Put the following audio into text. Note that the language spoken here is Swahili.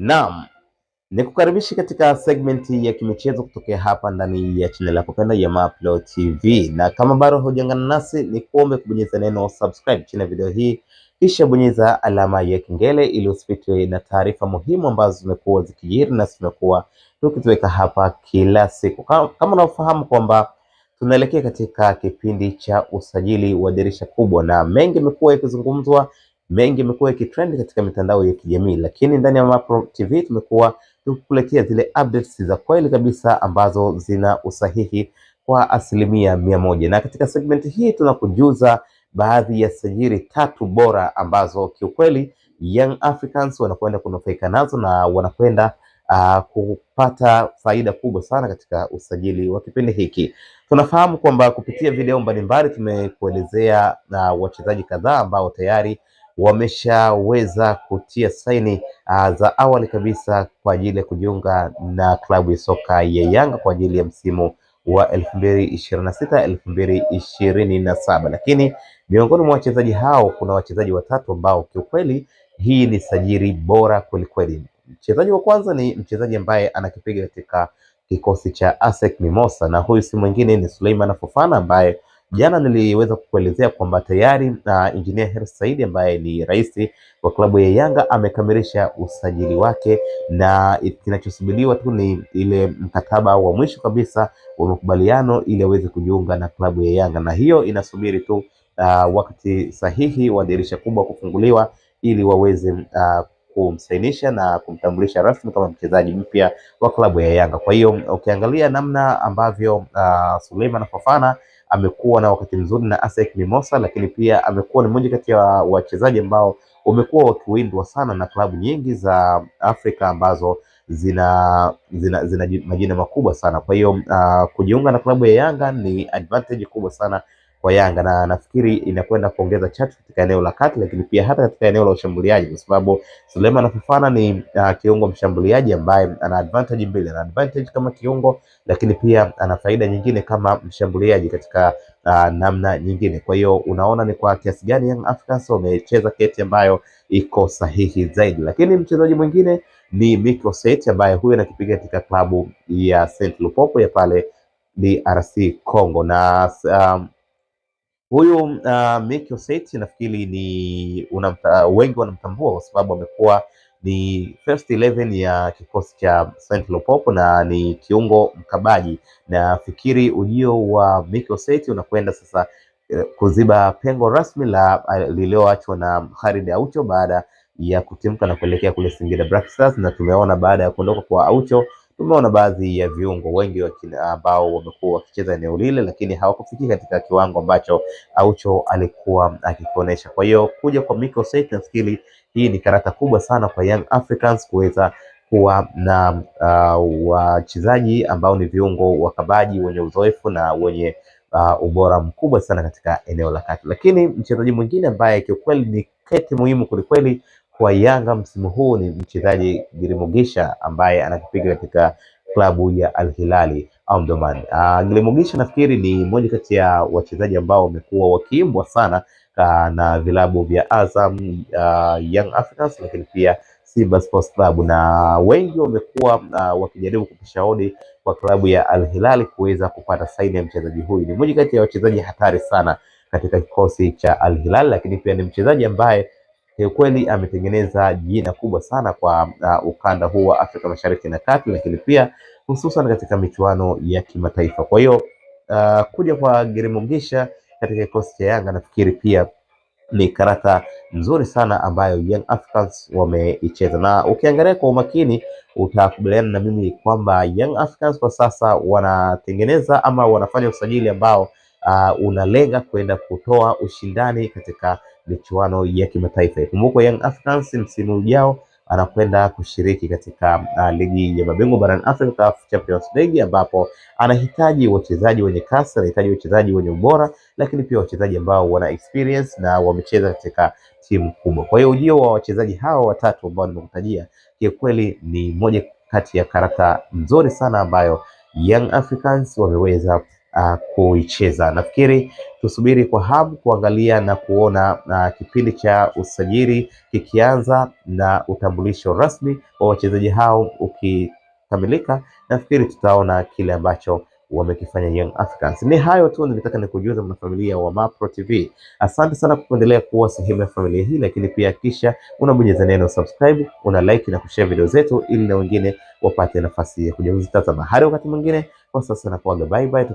Naam, nikukaribisha katika segmenti ya kimichezo kutokea hapa ndani ya channel yako pendwa ya Mapro TV, na kama bado hujaungana nasi ni kuombe kubonyeza neno subscribe chini ya video hii, kisha bonyeza alama ya kengele ili usipitwe na taarifa muhimu ambazo zimekuwa zikijiri na zimekuwa tukiziweka hapa kila siku. Kama unafahamu kwamba tunaelekea katika kipindi cha usajili wa dirisha kubwa, na mengi yamekuwa yakizungumzwa, mengi yamekuwa yakitrend katika mitandao ya kijamii, lakini ndani ya Mapro TV tumekuwa tukuletea zile updates za kweli kabisa ambazo zina usahihi kwa 100%. Na katika segment hii tunakujuza baadhi ya sajili tatu bora ambazo kiukweli Young Africans wanakwenda kunufaika nazo na wanakwenda kupata faida kubwa sana katika usajili wa kipindi hiki. Tunafahamu kwamba kupitia video mbalimbali tumekuelezea na wachezaji kadhaa ambao tayari wameshaweza kutia saini za awali kabisa kwa ajili ya kujiunga na klabu ya soka ya Yanga kwa ajili ya msimu wa 2026 2027. Lakini miongoni mwa wachezaji hao kuna wachezaji watatu ambao kiukweli hii ni sajili bora kwelikweli. Mchezaji wa kwanza ni mchezaji ambaye anakipiga katika kikosi cha ASEC Mimosa, na huyu si mwingine ni Suleiman Fofana ambaye jana niliweza kukuelezea kwamba tayari Engineer Hersi Said ambaye ni rais wa klabu ya Yanga amekamilisha usajili wake, na kinachosubiriwa tu ni ile mkataba wa mwisho kabisa wa makubaliano ili aweze kujiunga na klabu ya Yanga, na hiyo inasubiri tu wakati sahihi wa dirisha kubwa kufunguliwa ili waweze kumsainisha na kumtambulisha rasmi kama mchezaji mpya wa klabu ya Yanga. Kwa hiyo ukiangalia namna ambavyo Suleiman Fofana amekuwa na wakati mzuri na ASEC Mimosa, lakini pia amekuwa ni mmoja kati ya wachezaji ambao wamekuwa wakiwindwa sana na klabu nyingi za Afrika ambazo zina majina makubwa sana. Kwa hiyo kujiunga na klabu ya Yanga ni advantage kubwa sana kwa Yanga, na nafikiri inakwenda kuongeza chachu katika eneo la kati, lakini pia hata katika eneo la ushambuliaji, kwa sababu Suleiman Fofana ni kiungo mshambuliaji ambaye ana advantage mbili, ana advantage kama kiungo, lakini pia ana faida nyingine kama mshambuliaji katika namna nyingine. Kwa hiyo unaona ni kwa kiasi gani Young Africans wamecheza keti ambayo iko sahihi zaidi. Lakini mchezaji mwingine ni Mikel Seti ambaye huyu anakipiga katika klabu ya Saint Lupopo ya pale DRC Congo, na huyu Mikel Seti nafikiri ni wengi wanamtambua kwa sababu amekuwa ni first 11 ya kikosi cha Saint Lupopo na ni kiungo mkabaji. Na fikiri ujio wa Mikel Seti unakwenda sasa kuziba pengo rasmi la lililoachwa na Khalid Aucho baada ya kutimka na kuelekea kule Singida Black Stars, na tumeona baada ya kuondoka kwa Aucho tumeona baadhi ya viungo wengi ambao wamekuwa wakicheza eneo lile, lakini hawakufikia katika kiwango ambacho Aucho alikuwa akikionyesha. Kwa hiyo kuja kwa Mikel Seti nafikiri hii ni karata kubwa sana kwa Young Africans kuweza kuwa na wachezaji ambao ni viungo wakabaji wenye uzoefu na wenye ubora mkubwa sana katika eneo la kati. Lakini mchezaji mwingine ambaye kiukweli ni keti muhimu kwelikweli kwa Yanga msimu huu ni mchezaji Gilmugisha ambaye anakipiga katika klabu ya Al Hilali Omdurman. Gilmugisha nafikiri ni mmoja kati ya wachezaji ambao wamekuwa wakiimbwa sana na vilabu vya Azam, Young Africans, lakini pia Simba Sports Club, na wengi wamekuwa wakijaribu kupisha hodi kwa klabu ya Al Hilali kuweza kupata saini ya mchezaji huyu. Ni mmoja kati ya wachezaji hatari sana katika kikosi cha Al Hilal, lakini pia ni mchezaji ambaye kweli ametengeneza jina kubwa sana kwa ukanda huu wa Afrika Mashariki na Kati, lakini pia hususan katika michuano ya kimataifa. Kwa hiyo kuja kwa Gilmugisha katika kikosi cha Yanga nafikiri pia ni karata nzuri sana ambayo Young Africans wameicheza, na ukiangalia kwa umakini utakubaliana na mimi kwamba Young Africans kwa sasa wanatengeneza ama wanafanya usajili ambao unalenga kwenda kutoa ushindani katika michuano ya kimataifa. Kumbuka Young Africans msimu ujao anakwenda kushiriki katika ligi ya mabingwa barani Afrika, CAF Champions League, ambapo anahitaji wachezaji wenye kasi, anahitaji wachezaji wenye ubora, lakini pia wachezaji ambao wana experience na wamecheza katika timu kubwa. Kwa hiyo ujio wa wachezaji hao watatu ambao nimekutajia kweli ni moja kati ya karata nzuri sana ambayo Young Africans wameweza kuicheza. Nafikiri tusubiri kwa hamu kuangalia na kuona kipindi cha usajili kikianza na utambulisho rasmi wa wachezaji hao ukikamilika. Nafikiri tutaona kile ambacho wamekifanya Young Africans. Ni hayo tu nilitaka nikujuza mwanafamilia wa Mapro TV. Asante sana kwa kuendelea kuwa sehemu ya familia hii, lakini pia kisha unabonyeza neno subscribe, una like na kushare video zetu ili na wengine wapate nafasi ya kuja kuzitazama. Hadi wakati mwingine, kwa sasa nakuaga bye bye.